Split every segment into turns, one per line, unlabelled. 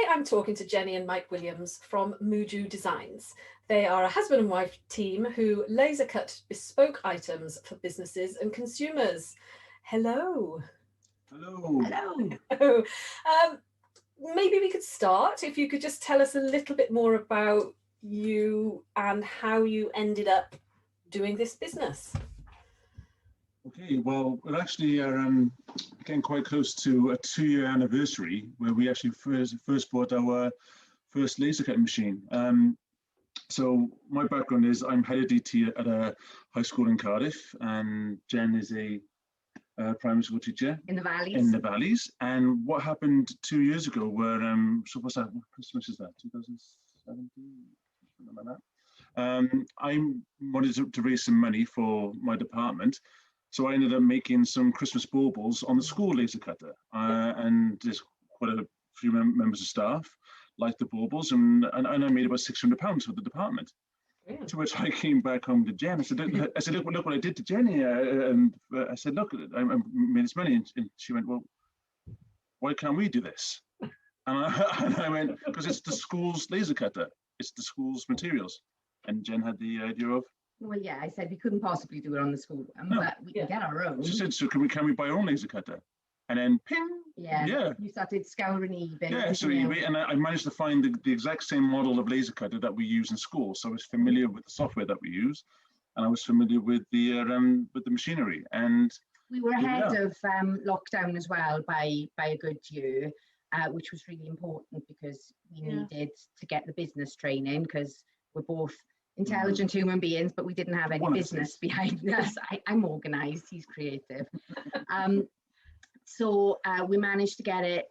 Today I'm talking to Jennie and Mike Williams from Moojoo Designs. They are a husband and wife team who laser cut bespoke items for businesses and consumers. Hello.
Hello.
Hello. Maybe we could start, if you could just tell us a little bit more about you and how you ended up doing this business.
Okay, well, we actually are getting quite close to a 2-year anniversary where we actually first bought our first laser cutting machine. So my background is I'm head of DT at a high school in Cardiff, and Jen is a primary school teacher
in the valleys.
And what happened 2 years ago where so what's that? What Christmas is that? 2017, something like that. I wanted to raise some money for my department. So I ended up making some Christmas baubles on the school laser cutter, and there's quite a few members of staff like the baubles, and I made about £600 for the department. Yeah. To which I came back home to Jen. I said, look what I did to Jennie. And I said, look, I made this money. And she went, well, why can't we do this? And I went, because it's the school's laser cutter. It's the school's materials. And Jen had the idea of,
well, yeah, I said we couldn't possibly do it on the school one, but we can get our own.
She said, so can we buy our own laser cutter? And then ping.
Yeah. You started scouring eBay.
Yeah, so eBay, and I managed to find the exact same model of laser cutter that we use in school. So I was familiar with the software that we use, and I was familiar with the machinery. And
we were ahead of lockdown as well by a good year, which was really important because we needed to get the business training, because we're both intelligent human beings, but we didn't have any business behind us. I'm organized, he's creative. So we managed to get it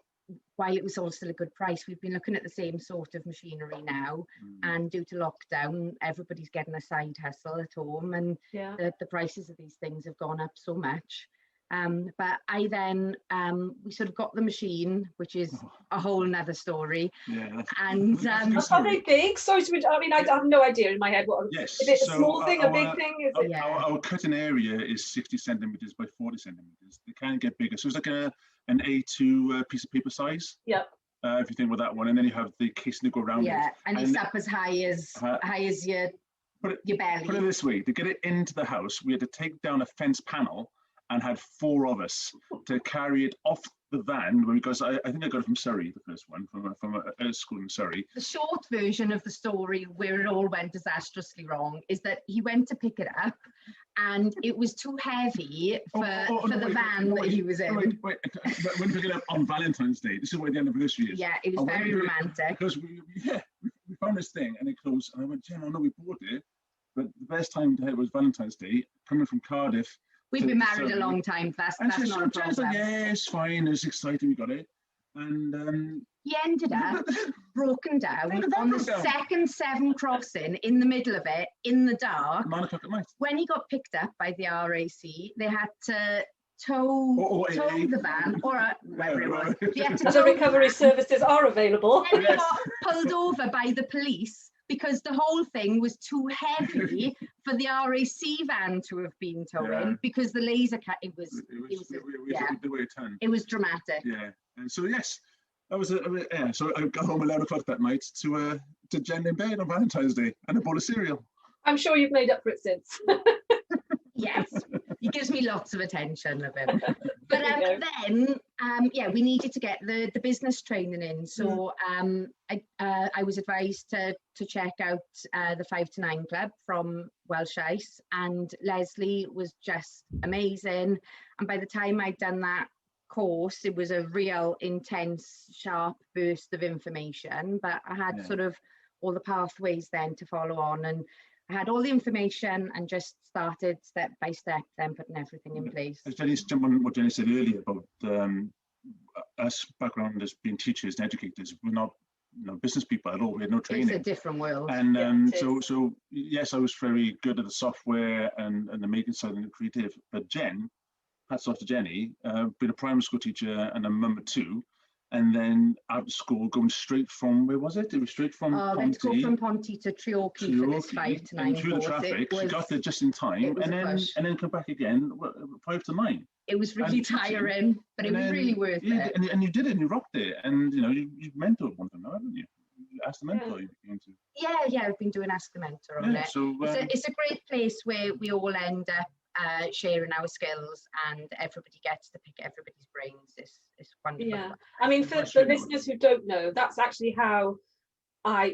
while it was all still a good price. We've been looking at the same sort of machinery now, and due to lockdown, everybody's getting a side hustle at home, and the prices of these things have gone up so much. But I then, we sort of got the machine, which is a whole nother story.
Yeah.
And
are they big? Sorry to, I mean, I have no idea in my head.
Yes.
Is it a small thing, a big thing? Is it?
Our cutting area is 60 centimeters by 40 centimeters. They can get bigger. So it's like an A2 piece of paper size.
Yep.
If you think about that one, and then you have the casing to go around it.
Yeah, and it's up as high as your belly.
Put it this way: to get it into the house, we had to take down a fence panel, and had 4 of us to carry it off the van, because I think I got it from Surrey, the first one, from a school in Surrey.
The short version of the story, where it all went disastrously wrong, is that he went to pick it up, and it was too heavy for the van that he was in.
Wait. When we picked it up on Valentine's Day, this is where the anniversary is.
Yeah, it was very romantic.
Because we found this thing, and it closed, and I went, Jen, I know we bought it, but the best time to have it was Valentine's Day, coming from Cardiff.
We've been married a long time. That's not a problem.
Like, yeah, it's fine. It's exciting. We got it. And
he ended up broken down on the second 7 crossing in the middle of it, in the dark.
9 o'clock at night.
When he got picked up by the RAC, they had to tow the van, or whatever it was. They had to
the recovery services are available.
Then he got pulled over by the police, because the whole thing was too heavy for the RAC van to have been towing, because the laser cut, it was
the way it turned.
It was dramatic.
Yeah, and so yes, that was so I got home 11 o'clock that night to Jen in bed on Valentine's Day, and a bowl of cereal.
I'm sure you've made up for it since.
Yes, he gives me lots of attention, love him. But then, we needed to get the business training in. So I was advised to check out the 5 to 9 club from Welsh Ice, and Leslie was just amazing. And by the time I'd done that course, it was a real intense, sharp burst of information. But I had sort of all the pathways then to follow on, and I had all the information and just started step by step, then putting everything in place.
As Jennie's jump on what Jennie said earlier about us background as being teachers and educators, we're not business people at all. We had no training.
It's a different world.
And so yes, I was very good at the software and the making side and the creative. But Jen, hats off to Jennie, been a primary school teacher and a mum of 2. And then out of school, going straight from, where was it? It was straight from Ponty.
Let's go from Ponty to Treorchy for this 5 to 9
and through the traffic, she got there just in time, and then come back again 5 to 9.
It was really tiring, but it was really worth it.
And you did it, and you rocked it, and you you've mentored one of them now, haven't you? Ask the Mentor.
Yeah, I've been doing Ask the Mentor on it.
So
it's a great place where we all end up sharing our skills, and everybody gets to pick everybody's brains. It's wonderful.
Yeah, I mean, for listeners who don't know, that's actually how I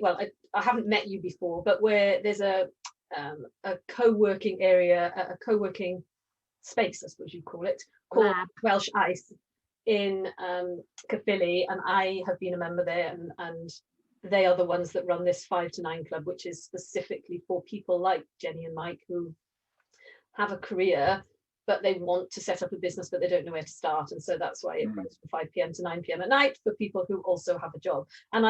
haven't met you before, but where there's a co-working area, a co-working space, I suppose you call it, called Welsh Ice in Caerphilly, and I have been a member there, and they are the ones that run this 5 to 9 club, which is specifically for people like Jennie and Mike who have a career but they want to set up a business but they don't know where to start, and so that's why it runs from 5 p.m. to 9 p.m. at night for people who also have a job. And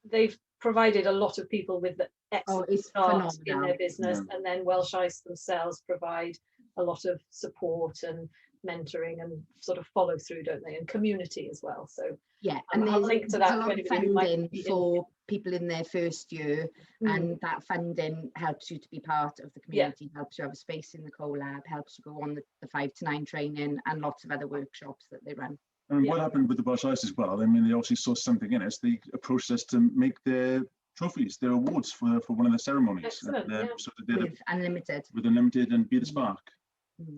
they've provided a lot of people with the excellent start in their business, and then Welsh Ice themselves provide a lot of support and mentoring and sort of follow through, don't they, and community as well. So
yeah, and
I'll link to that.
A lot of funding for people in their first year, and that funding helps you to be part of the community, helps you have a space in the co-lab, helps you go on the 5 to 9 training and lots of other workshops that they run.
And what happened with the Welsh Ice as well, I mean, they obviously saw something in us. They approached us to make their trophies, their awards for one of the ceremonies. So they did with Unlimited and Be the Spark.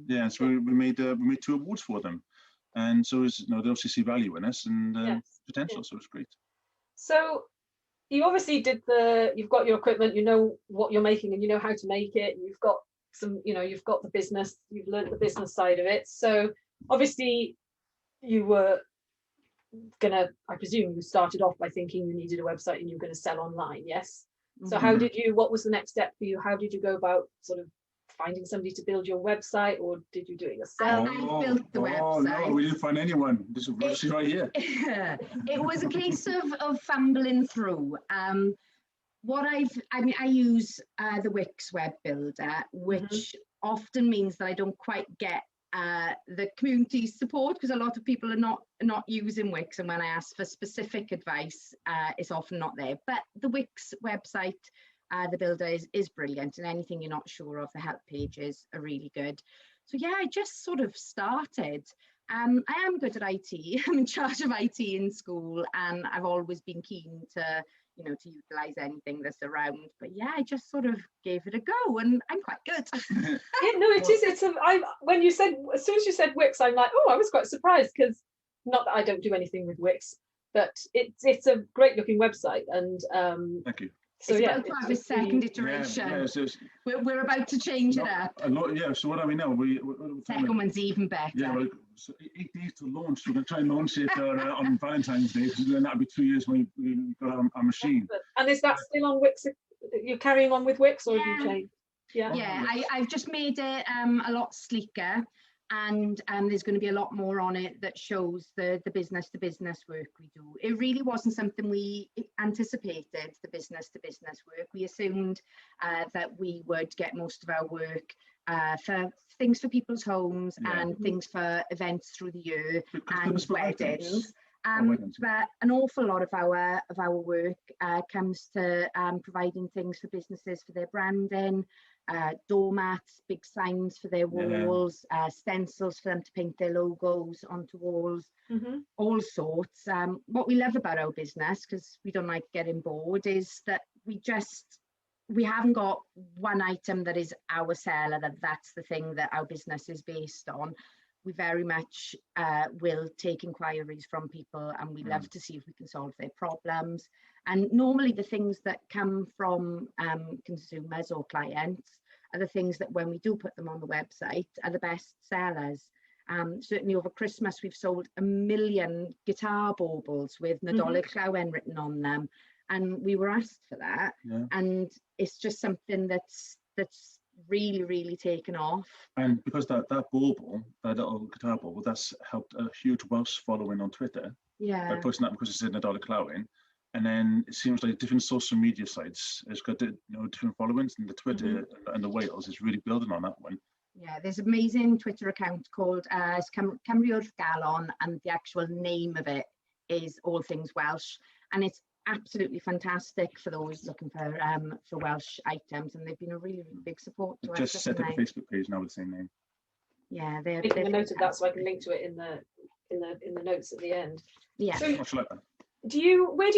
Yeah, so we made 2 awards for them, and so they obviously see value in us and potential. So it's great. So
you obviously you've got your equipment, you know what you're making, and you know how to make it. You've got you've got the business, you've learned the business side of it. So obviously you were gonna, I presume you started off by thinking you needed a website and you were going to sell online. Yes. So what was the next step for you? How did you go about sort of finding somebody to build your website, or did you do it yourself?
I built the website.
Oh no, we didn't find anyone. This is right here.
It was a case of fumbling through. I use the Wix web builder, which often means that I don't quite get the community support, because a lot of people are not using Wix, and when I ask for specific advice, it's often not there. But the Wix website, the builder is brilliant, and anything you're not sure of, the help pages are really good. So yeah, I just sort of started. I am good at IT. I'm in charge of IT in school, and I've always been keen to to utilize anything that's around. But yeah, I just sort of gave it a go, and I'm quite good.
When you said, as soon as you said Wix, I'm like, oh, I was quite surprised, because not that I don't do anything with Wix, but it's a great looking website, and
thank you.
So it's about to have a second iteration. We're about to change it up.
So what are we now?
Second one's even better.
Yeah, so 8 days to launch. We're going to try and launch it on Valentine's Day, because then that'll be 2 years when we got our machine.
And is that still on Wix? You're carrying on with Wix, or have you changed?
Yeah, I've just made it a lot sleeker, and there's going to be a lot more on it that shows the business to business work we do. It really wasn't something we anticipated, the business to business work. We assumed that we would get most of our work for things for people's homes and things for events through the year and weddings. But an awful lot of our work comes to providing things for businesses for their branding, doormats, big signs for their walls, stencils for them to paint their logos onto walls, all sorts. What we love about our business, because we don't like getting bored, is that we haven't got one item that is our seller, that's the thing that our business is based on. We very much will take inquiries from people, and we love to see if we can solve their problems. And normally the things that come from consumers or clients are the things that, when we do put them on the website, are the best sellers. Certainly over Christmas, we've sold 1 million guitar baubles with Nadolig Llawen written on them, and we were asked for that. And it's just something that's really, really taken off. And
because that bauble, that little guitar bauble, that's helped a huge Welsh following on Twitter. By posting that, because it said Nadolig Llawen. And then it seems like different social media sites has got different followings, and the Twitter and the Wales is really building on that one.
Yeah, there's an amazing Twitter account called Cymru Wrth Galon, and the actual name of it is All Things Welsh, and it's absolutely fantastic for those looking for Welsh items, and they've been a really, really big support to us.
Just set up a Facebook page now with the same name.
Yeah,
making a note of that so I can link to it in the notes at the end.
Yeah.
So much like that.
where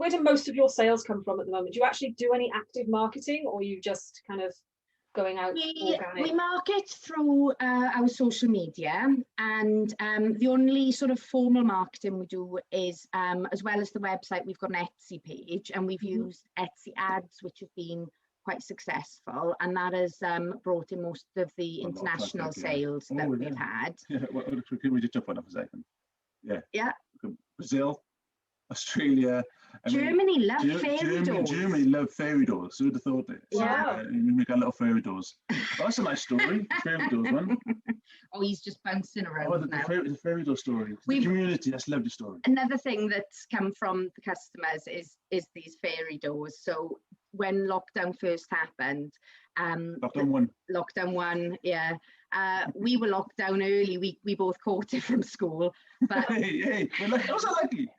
do most of your sales come from at the moment? Do you actually do any active marketing, or are you just kind of going out organic?
We market through our social media, and the only sort of formal marketing we do is, as well as the website, we've got an Etsy page, and we've used Etsy ads, which have been quite successful, and that has brought in most of the international sales that we've had.
Yeah, can we just jump on that for a second?
Yeah.
Brazil, Australia.
Germany love fairy doors.
Germany love fairy doors. Who'd have thought it?
Yeah.
We make our little fairy doors. That's a nice story. Fairy doors one.
Oh, he's just bouncing around now.
The fairy door story. The community. That's a lovely story.
Another thing that's come from the customers is these fairy doors. So when lockdown first happened, lockdown one, yeah. We were locked down early. We both caught it from school. But
hey, was I lucky?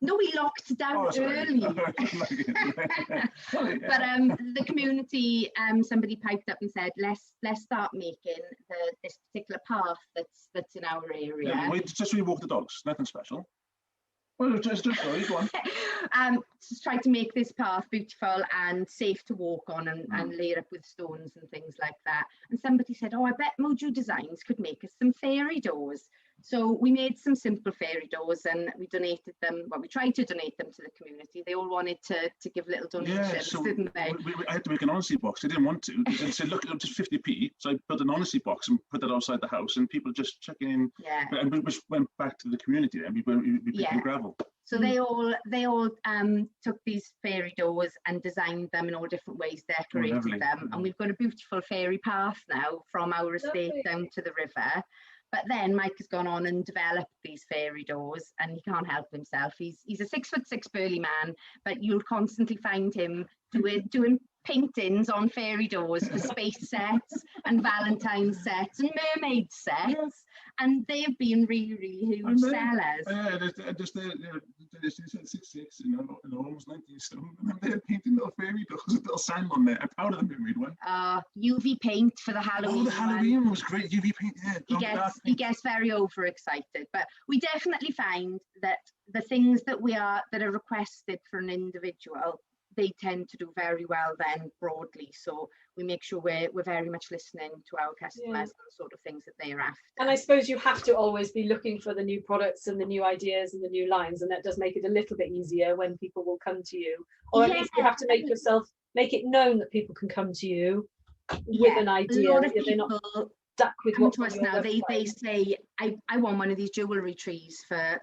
No, we locked down early. But the community, somebody piped up and said, let's start making this particular path that's in our area.
Yeah, just we walk the dogs, nothing special. Well, just sorry, go on.
Just try to make this path beautiful and safe to walk on, and lay it up with stones and things like that. And somebody said, oh, I bet Moojoo Designs could make us some fairy doors. So we made some simple fairy doors, and we donated them. Well, we tried to donate them to the community. They all wanted to give little donations, didn't they?
I had to make an honesty box. I didn't want to. They said, look, just 50p. So I built an honesty box and put that outside the house, and people just checking in.
Yeah.
And we just went back to the community, and we picked the gravel.
So they all took these fairy doors and designed them in all different ways, decorated them, and we've got a beautiful fairy path now from our estate down to the river. But then Mike has gone on and developed these fairy doors, and he can't help himself. He's a 6'6" burly man, but you'll constantly find him doing paintings on fairy doors for space sets and Valentine's sets and mermaid sets, and they have been really, really huge sellers.
Yeah, just 6'6", almost 19 stone, and they're painting little fairy doors with little sand on there. I'm proud of the mermaid one.
UV paint for the Halloween.
Oh, the Halloween one was great. UV paint, yeah.
He gets very overexcited, but we definitely find that the things that are requested for an individual, they tend to do very well then broadly. So we make sure we're very much listening to our customers and the sort of things that they're after.
And I suppose you have to always be looking for the new products and the new ideas and the new lines, and that does make it a little bit easier when people will come to you, or at least you have to make it known that people can come to you with an idea.
A lot of
they're not
stuck with what to us now. They say, I want one of these jewellery trees for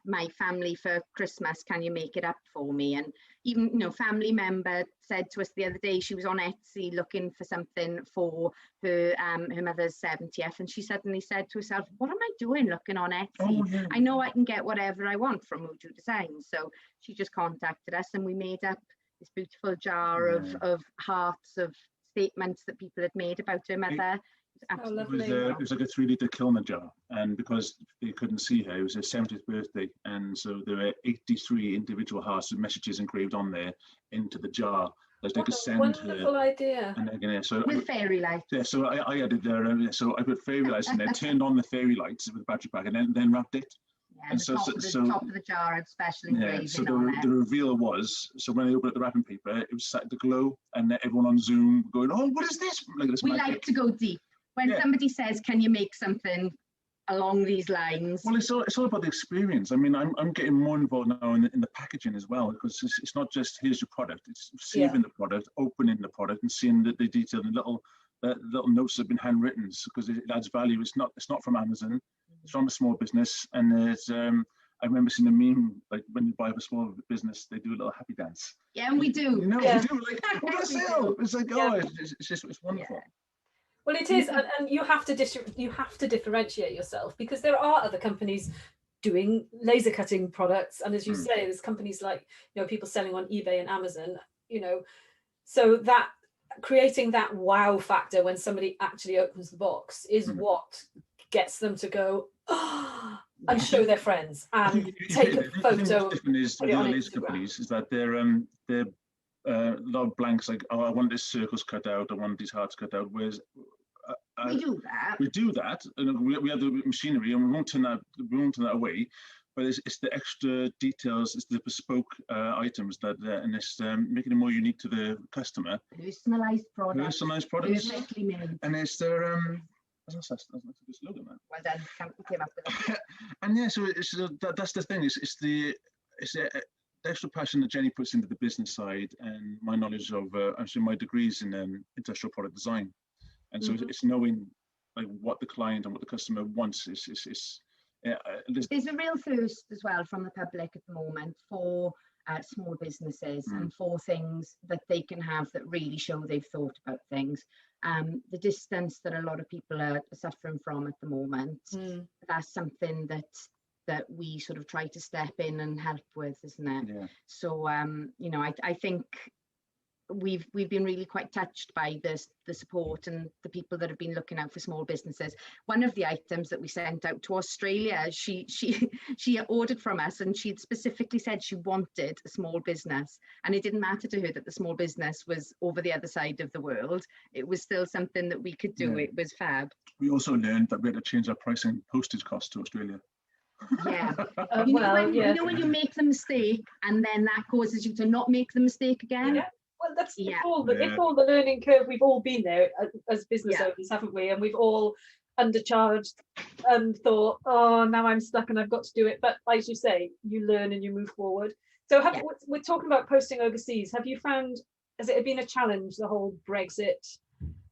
my family for Christmas. Can you make it up for me? And even family member said to us the other day, she was on Etsy looking for something for her mother's 70th, and she suddenly said to herself, what am I doing looking on Etsy? I know I can get whatever I want from Moojoo Designs. So she just contacted us, and we made up this beautiful jar of hearts, of statements that people had made about her mother.
It was like a 3-litre Kilner jar, and because they couldn't see her, it was her 70th birthday, and so there were 83 individual hearts with messages engraved on there into the jar that they could send
wonderful
her.
Idea.
And again, so
with fairy lights.
Yeah, so I added there. So I put fairy lights in there, turned on the fairy lights with the battery pack, and then wrapped it.
Yeah, and the top of the jar had special engraving
so
on it.
The reveal was, so when I opened up the wrapping paper, it was starting to glow, and everyone on Zoom going, "Oh, what is this?" Like this.
We like to go deep. When somebody says, "Can you make something along these lines?"
Well, it's all about the experience. I mean, I'm getting more involved now in the packaging as well, because it's not just here's your product; it's receiving the product, opening the product, and seeing the detail and little notes that have been handwritten, because it adds value. It's not from Amazon; it's from a small business, and it's. I remember seeing a meme, like when you buy a small business, they do a little happy dance.
Yeah, and we do.
We do. Like, what a sale! It's like, it's wonderful.
Yeah. Well, it is, and you have to differentiate yourself, because there are other companies doing laser cutting products, and as you say, there's companies like people selling on eBay and Amazon. So that creating that wow factor when somebody actually opens the box is what gets them to go and show their friends and take a photo.
The difference with the laser companies is that they're a lot of blanks, like, oh, I want this circles cut out, I want these hearts cut out. Whereas
we do that.
We do that, and we have the machinery, and we won't turn that away. but it's the extra details, it's the bespoke items and it's making it more unique to the customer.
Personalised products.
Personalised products.
Perfectly made.
And it's their that's a good slogan, man.
Well done, came up with it.
And yeah, so that's the thing. It's the extra passion that Jennie puts into the business side, and my knowledge of actually my degrees in industrial product design, and so it's knowing like what the client and what the customer wants.
There's a real thirst as well from the public at the moment for small businesses and for things that they can have that really show they've thought about things. The distance that a lot of people are suffering from at the moment, that's something that we sort of try to step in and help with, isn't it?
Yeah.
So you know, I think we've been really quite touched by the support and the people that have been looking out for small businesses. One of the items that we sent out to Australia, she ordered from us, and she'd specifically said she wanted a small business, and it didn't matter to her that the small business was over the other side of the world. It was still something that we could do. It was fab.
We also learned that we had to change our pricing postage costs to Australia.
Yeah. You know when you make the mistake and then that causes you to not make the mistake again?
Yeah. Well, that's it's all the learning curve. We've all been there as business owners, haven't we? And we've all undercharged and thought, oh, now I'm stuck and I've got to do it. But like you say, you learn and you move forward. So we're talking about posting overseas. Has it been a challenge, the whole Brexit?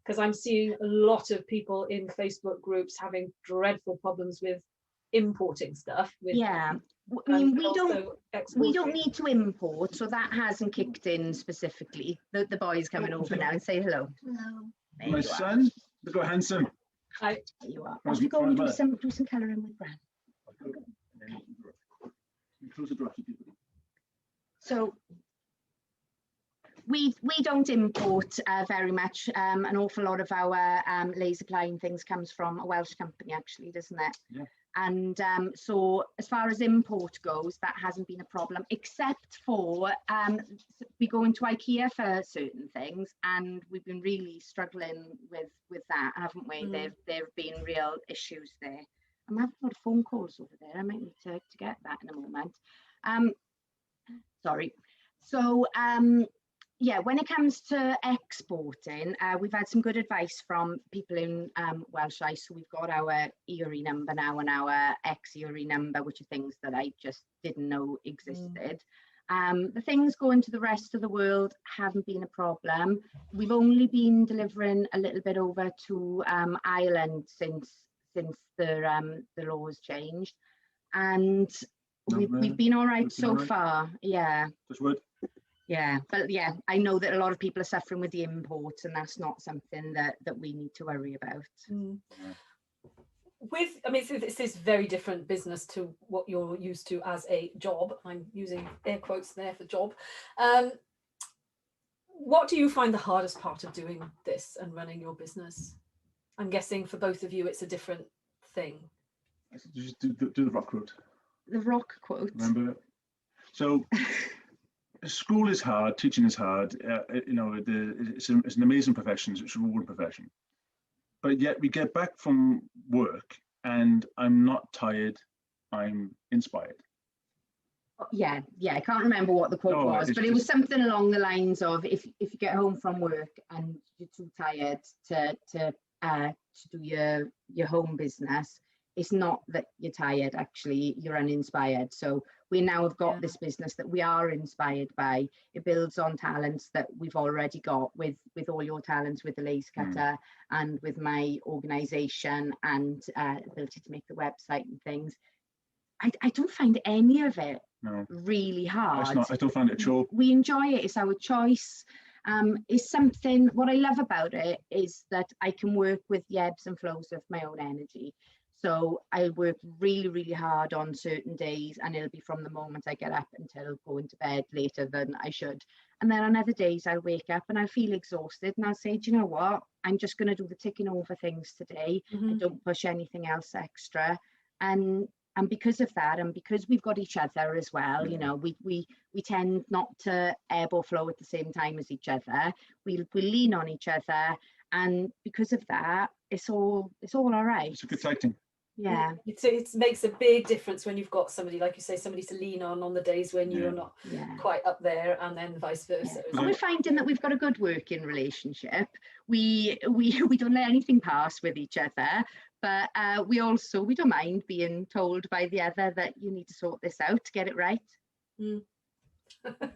Because I'm seeing a lot of people in Facebook groups having dreadful problems with importing stuff. I mean, we don't need to import, so that hasn't kicked in specifically. The boy's coming over now and say hello.
Hello. My son, look how handsome.
Hi. There you are. Off you go and do some colouring with Bran. So we don't import very much. An awful lot of our laser plying things comes from a Welsh company, actually, doesn't it?
Yeah.
And so as far as import goes, that hasn't been a problem, except for we go into IKEA for certain things, and we've been really struggling with that, haven't we? There have been real issues there. I'm having a lot of phone calls over there. I might need to get that in a moment. Sorry. So yeah, when it comes to exporting, we've had some good advice from people in Welsh Ice. So we've got our ERE number now and our ex-ERE number, which are things that I just didn't know existed. The things going to the rest of the world haven't been a problem. We've only been delivering a little bit over to Ireland since the laws changed, and we've been all right so far. Yeah.
Just wood.
Yeah, but yeah, I know that a lot of people are suffering with the imports, and that's not something that we need to worry about.
I mean, this is very different business to what you're used to as a job. I'm using air quotes there for job. What do you find the hardest part of doing this and running your business? I'm guessing for both of you, it's a different thing.
Just do the rock quote.
The rock quote.
Remember it? So. School is hard, teaching is hard. You know, it's an amazing profession, it's a rewarding profession. But yet we get back from work and I'm not tired, I'm inspired.
Yeah, I can't remember what the quote was, but it was something along the lines of if you get home from work and you're too tired to do your home business, it's not that you're tired, actually, you're uninspired. So we now have got this business that we are inspired by. It builds on talents that we've already got with all your talents with the lace cutter and with my organisation and ability to make the website and things. I don't find any of it really hard.
I don't find it at all.
We enjoy it, it's our choice. It's something, what I love about it is that I can work with the ebbs and flows of my own energy. So I work really, really hard on certain days, and it'll be from the moment I get up until going to bed later than I should. And then on other days I'll wake up and I feel exhausted and I'll say, do you know what? I'm just going to do the ticking over things today. I don't push anything else extra. And because of that, and because we've got each other as well, you know, we tend not to ebb or flow at the same time as each other. We lean on each other, and because of that, it's all right.
It's a good tag team.
Yeah.
It makes a big difference when you've got somebody, like you say, somebody to lean on the days when you're not quite up there, and then vice versa.
And we're finding that we've got a good working relationship. We don't let anything pass with each other, but we don't mind being told by the other that you need to sort this out to get it right.
Mm.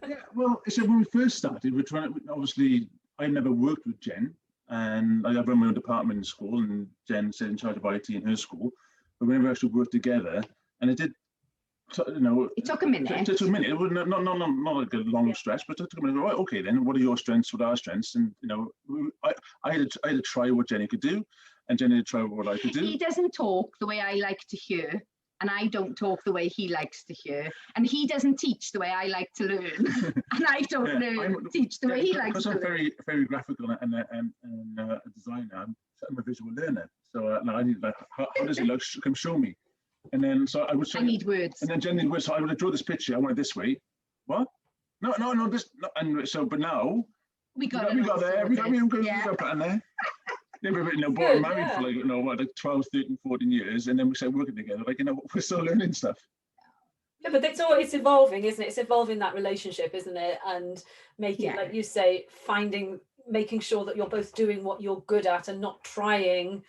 Yeah, well, so when we first started, obviously, I never worked with Jen, and I run my own department in school, and Jen's in charge of IT in her school. But we never actually worked together, and it did,
it took a minute.
It took a minute. It was not like a long stretch, but it took a minute. Right, okay, then what are your strengths? What are our strengths? And I had to try what Jennie could do, and Jennie had to try what I could do.
He doesn't talk the way I like to hear, and I don't talk the way he likes to hear, and he doesn't teach the way I like to learn, and I don't teach the way he likes to learn.
Because I'm very graphical and a designer. I'm a visual learner, so now I need how does it look? Come show me. And then I
need words.
And then Jennie would, so I would draw this picture. I want it this way. What? No, this. No. And so, but now we got there. We got a plan there. Yeah, but both married for like 12, 13, 14 years, and then we started working together. Like we're still learning stuff.
Yeah, but it's evolving, isn't it? It's evolving that relationship, isn't it? And making, like you say, making sure that you're both doing what you're good at and not trying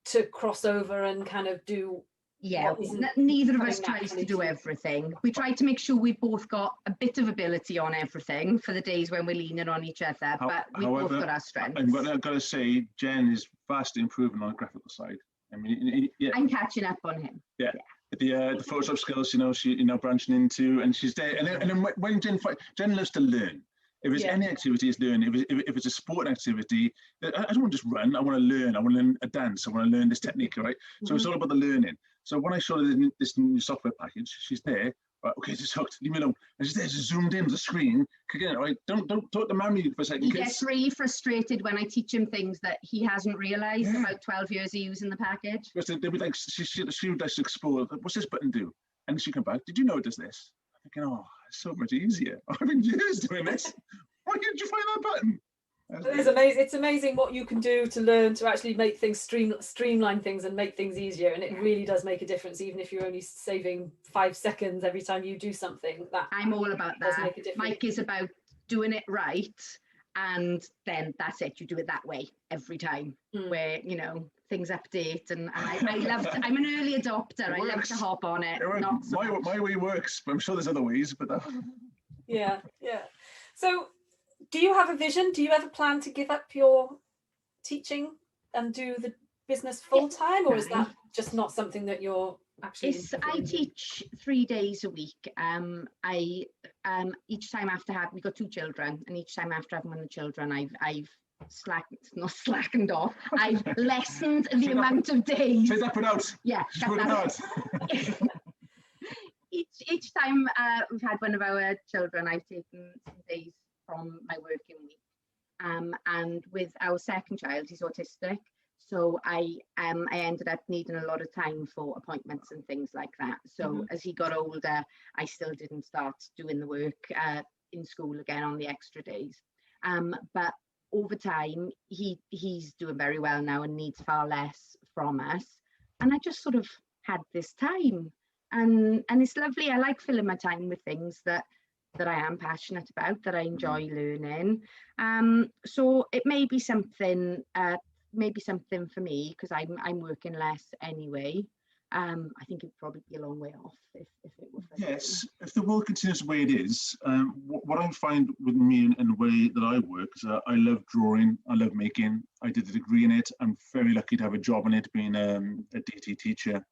to cross over and kind of do.
Yeah, neither of us tries to do everything. We try to make sure we've both got a bit of ability on everything for the days when we're leaning on each other, but we've both got our strengths.
I've got to say, Jen is vastly improving on the graphical side. I mean,
I'm catching up on him.
Yeah. The Photoshop skills, she branching into, and she's there. And then when Jen loves to learn. If it's any activity, it's learn. If it's a sport activity, I don't want to just run. I want to learn. I want to learn a dance. I want to learn this technique, right? So it's all about the learning. So when I showed her this new software package, she's there. Right, okay, just hooked. Leave me alone. And she's there, just zoomed in the screen. Again, right? Don't talk to mommy for a second.
He gets really frustrated when I teach him things that he hasn't realised about 12 years of using the package.
Because they'd be like, she would just explore. What's this button do? And she'd come back. Did you know it does this? I'm thinking, oh, it's so much easier. I've been years doing this. Why didn't you find that button?
It's amazing. It's amazing what you can do to learn to actually make things streamline things and make things easier, and it really does make a difference. Even if you're only saving 5 seconds every time you do something, that
I'm all about that. Mike is about doing it right, and then that's it. You do it that way every time, where things update, and I love. I'm an early adopter. I love to hop on it.
My way works, but I'm sure there's other ways. But
yeah. So, do you have a vision? Do you ever plan to give up your teaching and do the business full time, or is that just not something that you're actually?
I teach 3 days a week. Each time after we got 2 children, and each time after having one of the children, I've slackened off. I've lessened the amount of days.
Say that out.
Yeah, each time we've had one of our children, I've taken some days from my working week, and with our second child, he's autistic, so I ended up needing a lot of time for appointments and things like that. So as he got older, I still didn't start doing the work in school again on the extra days, but over time he's doing very well now and needs far less from us, and I just sort of had this time, and it's lovely. I like filling my time with things that I am passionate about, that I enjoy learning. So it may be something for me, because I'm working less anyway. I think it'd probably be a long way off if it were for
yes, if the world continues the way it is. What I find with me and the way that I work is I love drawing, I love making. I did a degree in it. I'm very lucky to have a job in it, being a DT teacher.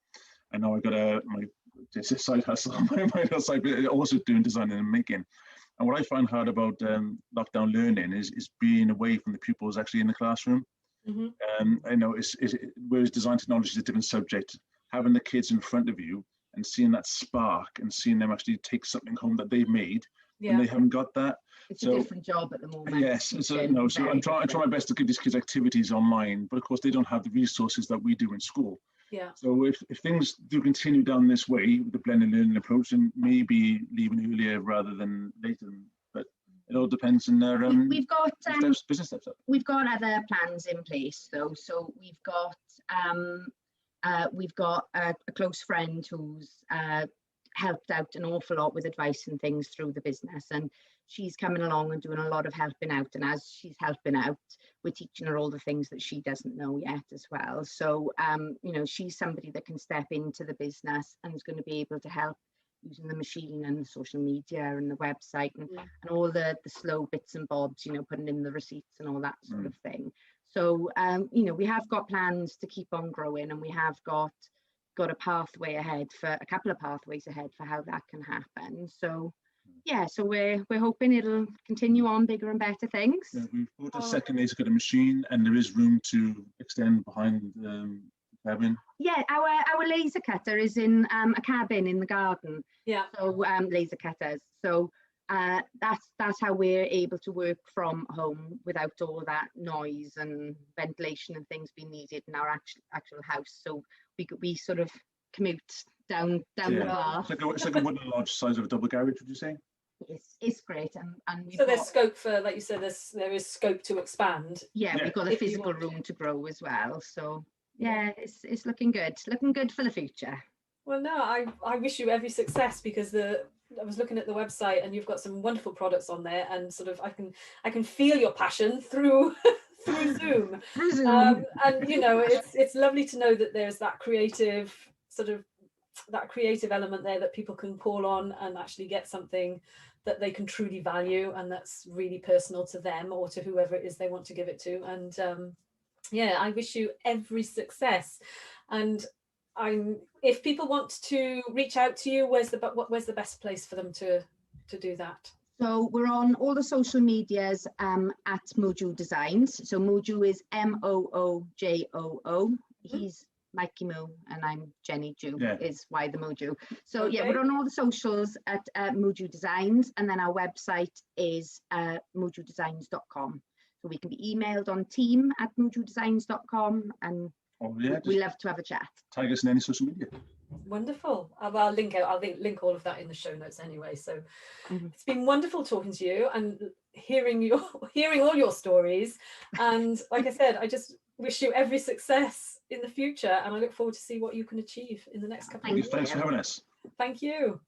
And now I got it's a side hustle, my side, but also doing designing and making. And what I find hard about lockdown learning is being away from the pupils actually in the classroom. I know whereas design technology is a different subject, having the kids in front of you and seeing that spark and seeing them actually take something home that they've made, and they haven't got that.
It's a different job at the moment.
Yes, so I'm trying my best to give these kids activities online, but of course they don't have the resources that we do in school.
Yeah.
So if things do continue down this way with the blended learning approach, then maybe leaving earlier rather than later. But it all depends on their
we've got
business steps up.
We've got other plans in place though. So we've got we've got a close friend who's helped out an awful lot with advice and things through the business, and she's coming along and doing a lot of helping out, and as she's helping out, we're teaching her all the things that she doesn't know yet as well. So you know, she's somebody that can step into the business and is going to be able to help using the machine and the social media and the website and all the slow bits and bobs, you know, putting in the receipts and all that sort of thing. So you know, we have got plans to keep on growing, and we have got a pathway ahead, for a couple of pathways ahead for how that can happen. So yeah, so we're hoping it'll continue on bigger and better things.
Yeah, we've bought a second laser cutter machine, and there is room to extend behind the cabin.
Yeah, our laser cutter is in a cabin in the garden.
Yeah.
So laser cutters. So that's how we're able to work from home without all that noise and ventilation and things being needed in our actual house. So we sort of commute down the path.
It's like a wooden lodge size of a double garage, would you say?
It's great, and
so there's scope for, like you said, there is scope to expand.
Yeah, we've got a physical room to grow as well. So yeah, it's looking good for the future.
Well, no, I wish you every success, because I was looking at the website and you've got some wonderful products on there, and sort of I can feel your passion through through Zoom. And you know, it's lovely to know that there's that creative element there that people can call on and actually get something that they can truly value and that's really personal to them or to whoever it is they want to give it to. And yeah, I wish you every success. And if people want to reach out to you, where's the best place for them to do that?
So we're on all the social medias at Moojoo Designs. So Moojoo is Moojoo. He's Mikey Moo and I'm Jennie Jew, is why the Moojoo. So yeah, we're on all the socials at Moojoo Designs, and then our website is moojoodesigns.com. So we can be emailed on team@moojoodesigns.com, and we love to have a chat.
Tag us in any social media.
Wonderful. I'll link all of that in the show notes anyway. So it's been wonderful talking to you and hearing all your stories. And like I said, I just wish you every success in the future, and I look forward to see what you can achieve in the next couple of years.
Thanks for having us.
Thank you.